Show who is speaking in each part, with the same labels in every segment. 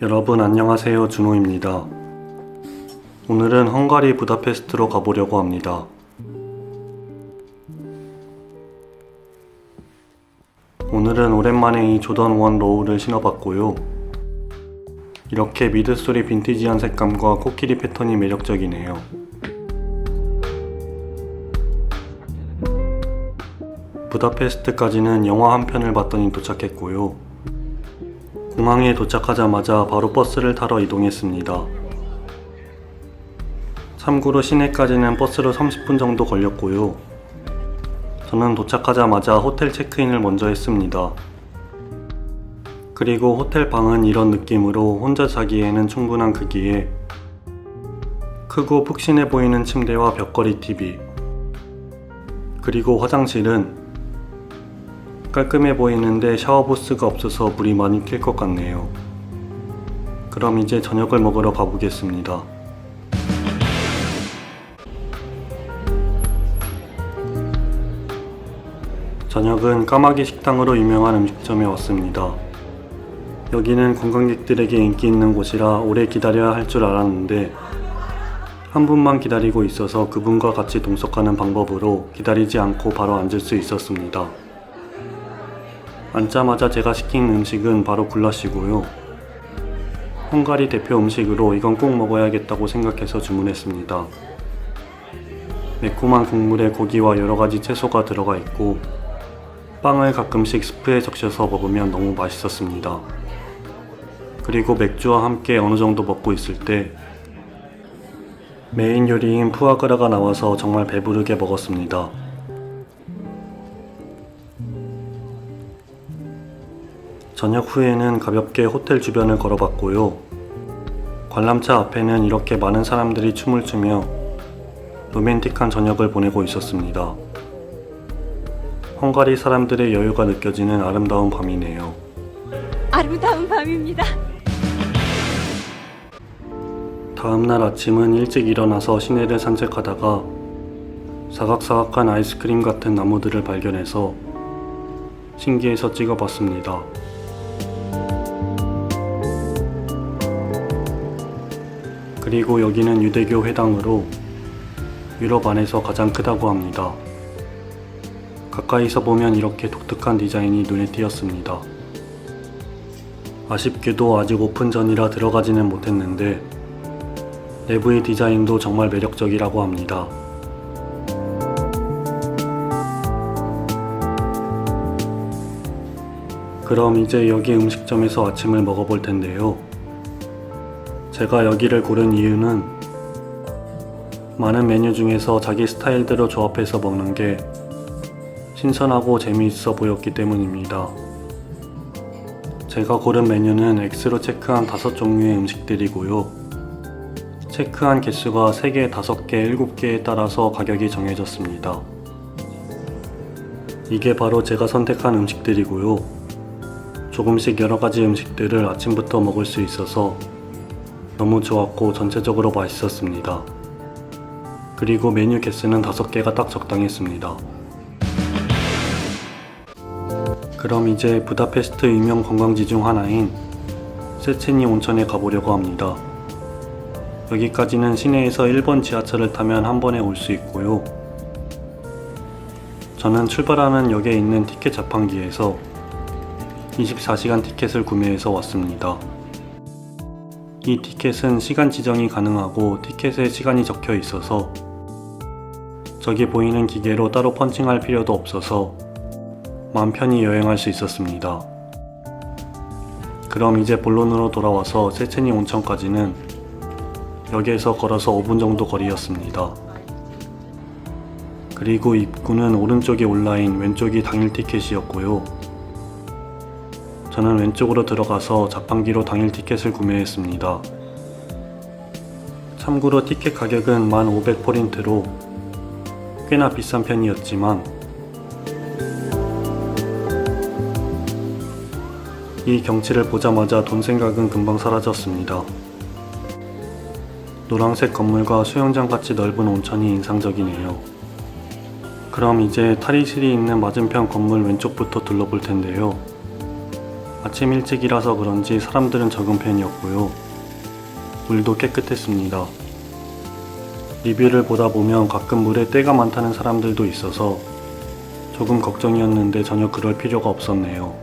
Speaker 1: 여러분 안녕하세요, 준호입니다. 오늘은 헝가리 부다페스트로 가보려고 합니다. 오늘은 오랜만에 이 조던 1 로우를 신어봤고요. 이렇게 미드솔의 빈티지한 색감과 코끼리 패턴이 매력적이네요. 부다페스트까지는 영화 한 편을 봤더니 도착했고요. 공항에 도착하자마자 바로 버스를 타러 이동했습니다. 참고로 시내까지는 버스로 30분 정도 걸렸고요. 저는 도착하자마자 호텔 체크인을 먼저 했습니다. 그리고 호텔 방은 이런 느낌으로 혼자 자기에는 충분한 크기에 크고 푹신해 보이는 침대와 벽걸이 TV, 그리고 화장실은 깔끔해 보이는데 샤워부스가 없어서 물이 많이 튈 것 같네요. 그럼 이제 저녁을 먹으러 가보겠습니다. 저녁은 까마귀 식당으로 유명한 음식점에 왔습니다. 여기는 관광객들에게 인기 있는 곳이라 오래 기다려야 할 줄 알았는데 한 분만 기다리고 있어서 그분과 같이 동석하는 방법으로 기다리지 않고 바로 앉을 수 있었습니다. 앉자마자 제가 시킨 음식은 바로 굴라시고요. 헝가리 대표 음식으로 이건 꼭 먹어야겠다고 생각해서 주문했습니다. 매콤한 국물에 고기와 여러가지 채소가 들어가 있고 빵을 가끔씩 스프에 적셔서 먹으면 너무 맛있었습니다. 그리고 맥주와 함께 어느 정도 먹고 있을 때 메인 요리인 푸아그라가 나와서 정말 배부르게 먹었습니다. 저녁 후에는 가볍게 호텔 주변을 걸어봤고요. 관람차 앞에는 이렇게 많은 사람들이 춤을 추며 로맨틱한 저녁을 보내고 있었습니다. 헝가리 사람들의 여유가 느껴지는 아름다운 밤이네요.
Speaker 2: 아름다운 밤입니다.
Speaker 1: 다음날 아침은 일찍 일어나서 시내를 산책하다가 사각사각한 아이스크림 같은 나무들을 발견해서 신기해서 찍어봤습니다. 그리고 여기는 유대교 회당으로 유럽 안에서 가장 크다고 합니다. 가까이서 보면 이렇게 독특한 디자인이 눈에 띄었습니다. 아쉽게도 아직 오픈 전이라 들어가지는 못했는데 내부의 디자인도 정말 매력적이라고 합니다. 그럼 이제 여기 음식점에서 아침을 먹어볼 텐데요. 제가 여기를 고른 이유는 많은 메뉴 중에서 자기 스타일대로 조합해서 먹는 게 신선하고 재미있어 보였기 때문입니다. 제가 고른 메뉴는 X로 체크한 5종류의 음식들이고요. 체크한 개수가 3개, 5개, 7개에 따라서 가격이 정해졌습니다. 이게 바로 제가 선택한 음식들이고요. 조금씩 여러가지 음식들을 아침부터 먹을 수 있어서 너무 좋았고 전체적으로 맛있었습니다. 그리고 메뉴 개수는 5개가 딱 적당했습니다. 그럼 이제 부다페스트 유명 관광지 중 하나인 세체니 온천에 가보려고 합니다. 여기까지는 시내에서 1번 지하철을 타면 한 번에 올 수 있고요. 저는 출발하는 역에 있는 티켓 자판기에서 24시간 티켓을 구매해서 왔습니다. 이 티켓은 시간 지정이 가능하고 티켓에 시간이 적혀 있어서 저기 보이는 기계로 따로 펀칭할 필요도 없어서 마음 편히 여행할 수 있었습니다. 그럼 이제 본론으로 돌아와서 세체니 온천까지는 역에서 걸어서 5분 정도 거리였습니다. 그리고 입구는 오른쪽에 온라인, 왼쪽이 당일 티켓이었고요. 저는 왼쪽으로 들어가서 자판기로 당일 티켓을 구매했습니다. 참고로 티켓 가격은 1,500포린트로 꽤나 비싼 편이었지만 이 경치를 보자마자 돈 생각은 금방 사라졌습니다. 노란색 건물과 수영장같이 넓은 온천이 인상적이네요. 그럼 이제 탈의실이 있는 맞은편 건물 왼쪽부터 둘러볼 텐데요. 아침 일찍이라서 그런지 사람들은 적은 편이었고요. 물도 깨끗했습니다. 리뷰를 보다 보면 가끔 물에 때가 많다는 사람들도 있어서 조금 걱정이었는데 전혀 그럴 필요가 없었네요.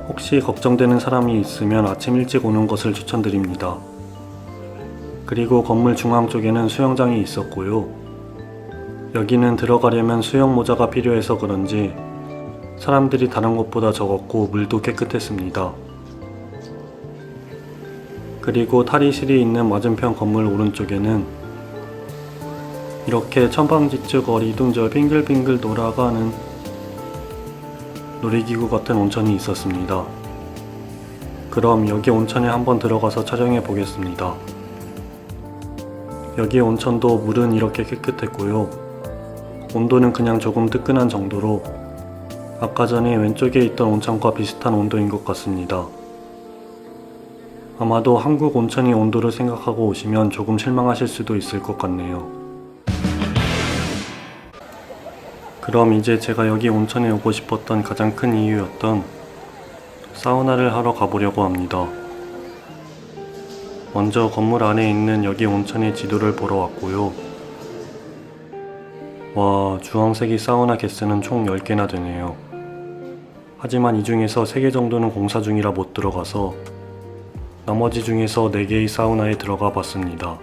Speaker 1: 혹시 걱정되는 사람이 있으면 아침 일찍 오는 것을 추천드립니다. 그리고 건물 중앙 쪽에는 수영장이 있었고요. 여기는 들어가려면 수영 모자가 필요해서 그런지 사람들이 다른 곳보다 적었고 물도 깨끗했습니다. 그리고 탈의실이 있는 맞은편 건물 오른쪽에는 이렇게 천방지축 어리둥절 빙글빙글 돌아가는 놀이기구 같은 온천이 있었습니다. 그럼 여기 온천에 한번 들어가서 촬영해 보겠습니다. 여기 온천도 물은 이렇게 깨끗했고요. 온도는 그냥 조금 뜨끈한 정도로 아까 전에 왼쪽에 있던 온천과 비슷한 온도인 것 같습니다. 아마도 한국 온천의 온도를 생각하고 오시면 조금 실망하실 수도 있을 것 같네요. 그럼 이제 제가 여기 온천에 오고 싶었던 가장 큰 이유였던 사우나를 하러 가보려고 합니다. 먼저 건물 안에 있는 여기 온천의 지도를 보러 왔고요. 와, 주황색이 사우나 개수는 총 10개나 되네요. 하지만 이 중에서 3개 정도는 공사 중이라 못 들어가서 나머지 중에서 4개의 사우나에 들어가 봤습니다.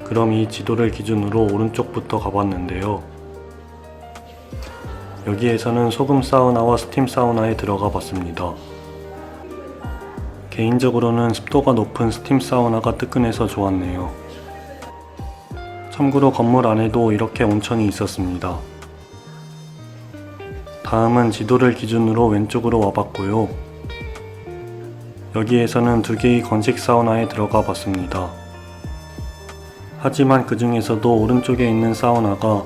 Speaker 1: 그럼 이 지도를 기준으로 오른쪽부터 가봤는데요. 여기에서는 소금 사우나와 스팀 사우나에 들어가 봤습니다. 개인적으로는 습도가 높은 스팀 사우나가 뜨끈해서 좋았네요. 참고로 건물 안에도 이렇게 온천이 있었습니다. 다음은 지도를 기준으로 왼쪽으로 와봤고요. 여기에서는 2개의 건식 사우나에 들어가 봤습니다. 하지만 그 중에서도 오른쪽에 있는 사우나가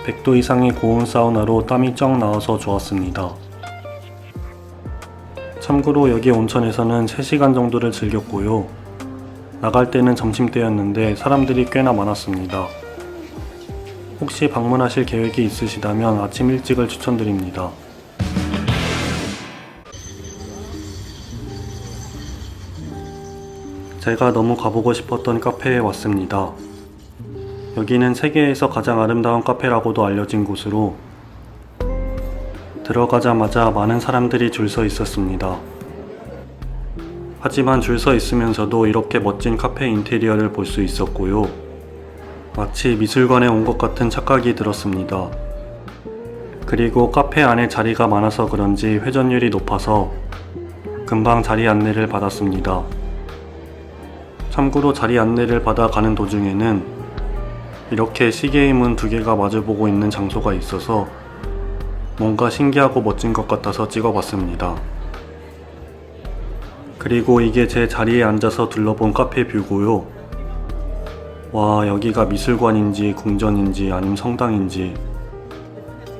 Speaker 1: 100도 이상의 고온 사우나로 땀이 쩍 나와서 좋았습니다. 참고로 여기 온천에서는 3시간 정도를 즐겼고요. 나갈 때는 점심때였는데 사람들이 꽤나 많았습니다. 혹시 방문하실 계획이 있으시다면 아침 일찍을 추천드립니다. 제가 너무 가보고 싶었던 카페에 왔습니다. 여기는 세계에서 가장 아름다운 카페라고도 알려진 곳으로 들어가자마자 많은 사람들이 줄 서 있었습니다. 하지만 줄 서 있으면서도 이렇게 멋진 카페 인테리어를 볼 수 있었고요. 마치 미술관에 온 것 같은 착각이 들었습니다. 그리고 카페 안에 자리가 많아서 그런지 회전율이 높아서 금방 자리 안내를 받았습니다. 참고로 자리 안내를 받아 가는 도중에는 이렇게 시계의 문 2개가 마주보고 있는 장소가 있어서 뭔가 신기하고 멋진 것 같아서 찍어봤습니다. 그리고 이게 제 자리에 앉아서 둘러본 카페 뷰고요. 와, 여기가 미술관인지 궁전인지 아님 성당인지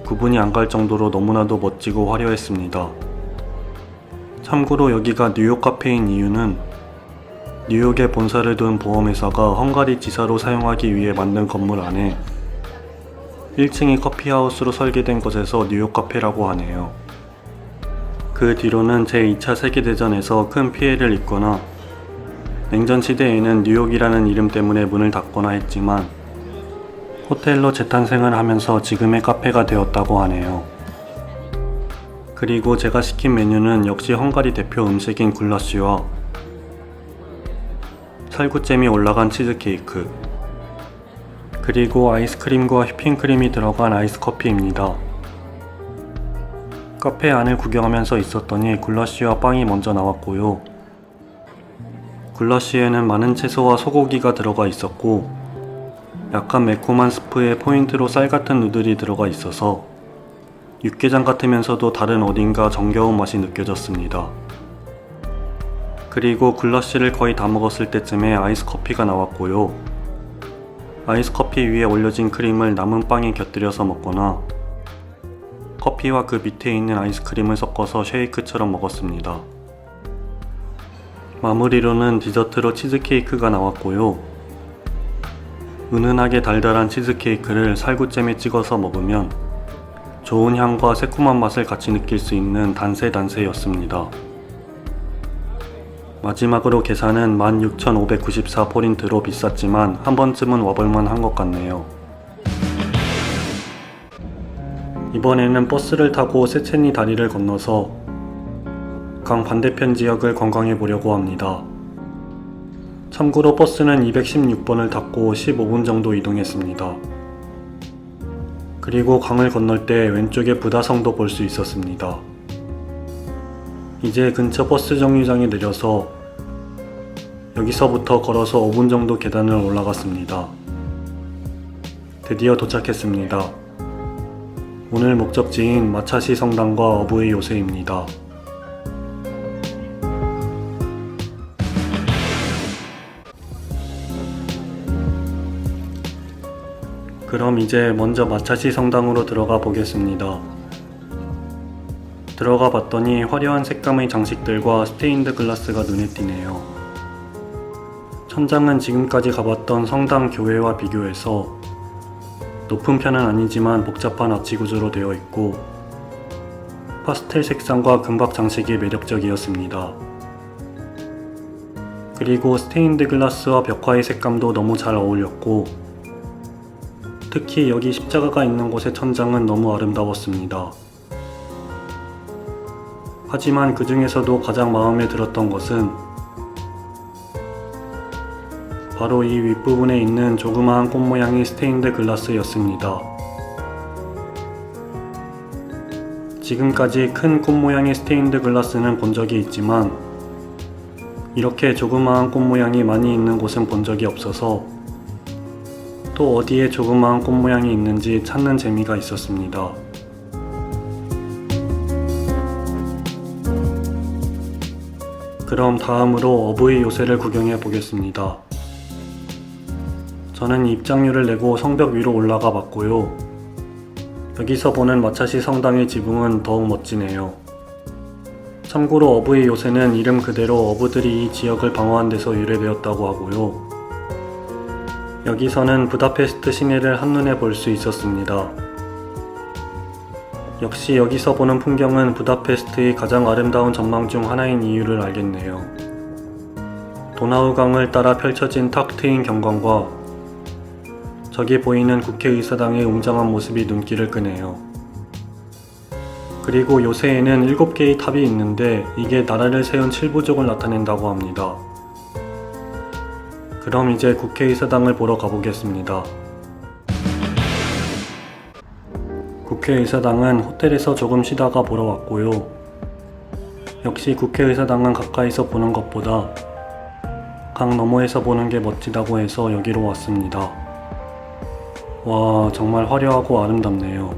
Speaker 1: 구분이 안 갈 정도로 너무나도 멋지고 화려했습니다. 참고로 여기가 뉴욕 카페인 이유는 뉴욕에 본사를 둔 보험회사가 헝가리 지사로 사용하기 위해 만든 건물 안에 1층이 커피하우스로 설계된 것에서 뉴욕 카페라고 하네요. 그 뒤로는 제2차 세계대전에서 큰 피해를 입거나 냉전 시대에는 뉴욕이라는 이름 때문에 문을 닫거나 했지만 호텔로 재탄생을 하면서 지금의 카페가 되었다고 하네요. 그리고 제가 시킨 메뉴는 역시 헝가리 대표 음식인 굴라쉬와 살구잼이 올라간 치즈케이크, 그리고 아이스크림과 휘핑크림이 들어간 아이스커피입니다. 카페 안을 구경하면서 있었더니 굴라쉬와 빵이 먼저 나왔고요. 굴라쉬에는 많은 채소와 소고기가 들어가 있었고 약간 매콤한 스프에 포인트로 쌀 같은 누들이 들어가 있어서 육개장 같으면서도 다른 어딘가 정겨운 맛이 느껴졌습니다. 그리고 굴라쉬를 거의 다 먹었을 때쯤에 아이스커피가 나왔고요. 아이스커피 위에 올려진 크림을 남은 빵에 곁들여서 먹거나 커피와 그 밑에 있는 아이스크림을 섞어서 쉐이크처럼 먹었습니다. 마무리로는 디저트로 치즈케이크가 나왔고요. 은은하게 달달한 치즈케이크를 살구잼에 찍어서 먹으면 좋은 향과 새콤한 맛을 같이 느낄 수 있는 단세단세였습니다. 마지막으로 계산은 16,594포린트로 비쌌지만 한 번쯤은 와볼만 한 것 같네요. 이번에는 버스를 타고 세체니 다리를 건너서 강 반대편 지역을 관광해 보려고 합니다. 참고로 버스는 216번을 탔고 15분 정도 이동했습니다. 그리고 강을 건널 때 왼쪽에 부다성도 볼 수 있었습니다. 이제 근처 버스 정류장에 내려서 여기서부터 걸어서 5분 정도 계단을 올라갔습니다. 드디어 도착했습니다. 오늘 목적지인 마차시 성당과 어부의 요새입니다. 그럼 이제 먼저 마차시 성당으로 들어가 보겠습니다. 들어가 봤더니 화려한 색감의 장식들과 스테인드 글라스가 눈에 띄네요. 천장은 지금까지 가봤던 성당 교회와 비교해서 높은 편은 아니지만 복잡한 아치 구조로 되어 있고 파스텔 색상과 금박 장식이 매력적이었습니다. 그리고 스테인드 글라스와 벽화의 색감도 너무 잘 어울렸고 특히 여기 십자가가 있는 곳의 천장은 너무 아름다웠습니다. 하지만 그 중에서도 가장 마음에 들었던 것은 바로 이 윗부분에 있는 조그마한 꽃 모양의 스테인드 글라스였습니다. 지금까지 큰 꽃 모양의 스테인드 글라스는 본 적이 있지만 이렇게 조그마한 꽃 모양이 많이 있는 곳은 본 적이 없어서 또 어디에 조그마한 꽃 모양이 있는지 찾는 재미가 있었습니다. 그럼 다음으로 어부의 요새를 구경해 보겠습니다. 저는 입장료를 내고 성벽 위로 올라가 봤고요. 여기서 보는 마차시 성당의 지붕은 더욱 멋지네요. 참고로 어부의 요새는 이름 그대로 어부들이 이 지역을 방어한 데서 유래되었다고 하고요. 여기서는 부다페스트 시내를 한눈에 볼 수 있었습니다. 역시 여기서 보는 풍경은 부다페스트의 가장 아름다운 전망 중 하나인 이유를 알겠네요. 도나우강을 따라 펼쳐진 탁 트인 경관과 저기 보이는 국회의사당의 웅장한 모습이 눈길을 끄네요. 그리고 요새에는 7개의 탑이 있는데 이게 나라를 세운 7부족을 나타낸다고 합니다. 그럼 이제 국회의사당을 보러 가보겠습니다. 국회의사당은 호텔에서 조금 쉬다가 보러 왔고요. 역시 국회의사당은 가까이서 보는 것보다 강 너머에서 보는 게 멋지다고 해서 여기로 왔습니다. 와, 정말 화려하고 아름답네요.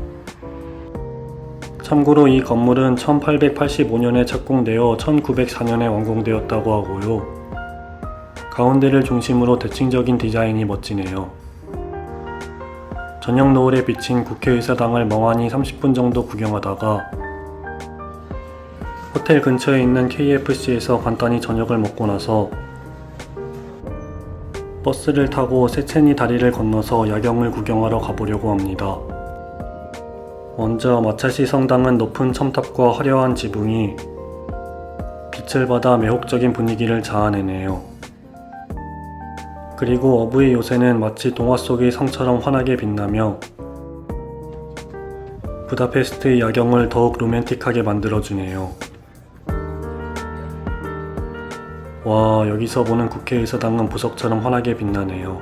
Speaker 1: 참고로 이 건물은 1885년에 착공되어 1904년에 완공되었다고 하고요. 가운데를 중심으로 대칭적인 디자인이 멋지네요. 저녁 노을에 비친 국회의사당을 멍하니 30분 정도 구경하다가 호텔 근처에 있는 KFC에서 간단히 저녁을 먹고 나서 버스를 타고 세체니 다리를 건너서 야경을 구경하러 가보려고 합니다. 먼저 마차시 성당은 높은 첨탑과 화려한 지붕이 빛을 받아 매혹적인 분위기를 자아내네요. 그리고 어부의 요새는 마치 동화 속의 성처럼 환하게 빛나며 부다페스트의 야경을 더욱 로맨틱하게 만들어주네요. 와, 여기서 보는 국회의사당은 보석처럼 환하게 빛나네요.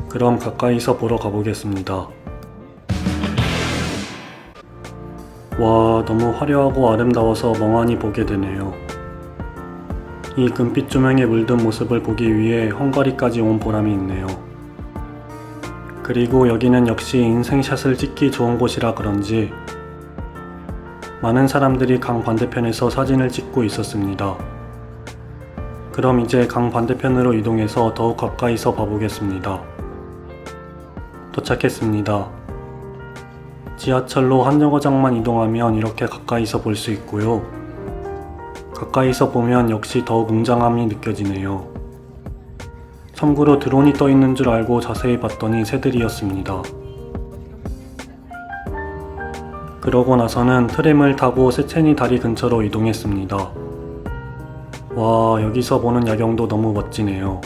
Speaker 1: 그럼 가까이서 보러 가보겠습니다. 와, 너무 화려하고 아름다워서 멍하니 보게 되네요. 이 금빛 조명에 물든 모습을 보기 위해 헝가리까지 온 보람이 있네요. 그리고 여기는 역시 인생샷을 찍기 좋은 곳이라 그런지 많은 사람들이 강 반대편에서 사진을 찍고 있었습니다. 그럼 이제 강 반대편으로 이동해서 더욱 가까이서 봐보겠습니다. 도착했습니다. 지하철로 한 정거장만 이동하면 이렇게 가까이서 볼 수 있고요. 가까이서 보면 역시 더욱 웅장함이 느껴지네요. 참고로 드론이 떠 있는 줄 알고 자세히 봤더니 새들이었습니다. 그러고 나서는 트램을 타고 세체니 다리 근처로 이동했습니다. 와, 여기서 보는 야경도 너무 멋지네요.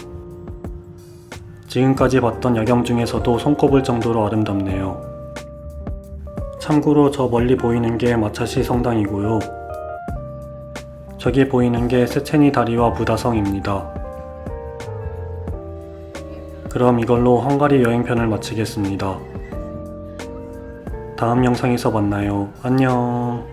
Speaker 1: 지금까지 봤던 야경 중에서도 손꼽을 정도로 아름답네요. 참고로 저 멀리 보이는 게 마차시 성당이고요. 저기 보이는 게 세체니 다리와 부다성입니다. 그럼 이걸로 헝가리 여행편을 마치겠습니다. 다음 영상에서 만나요. 안녕.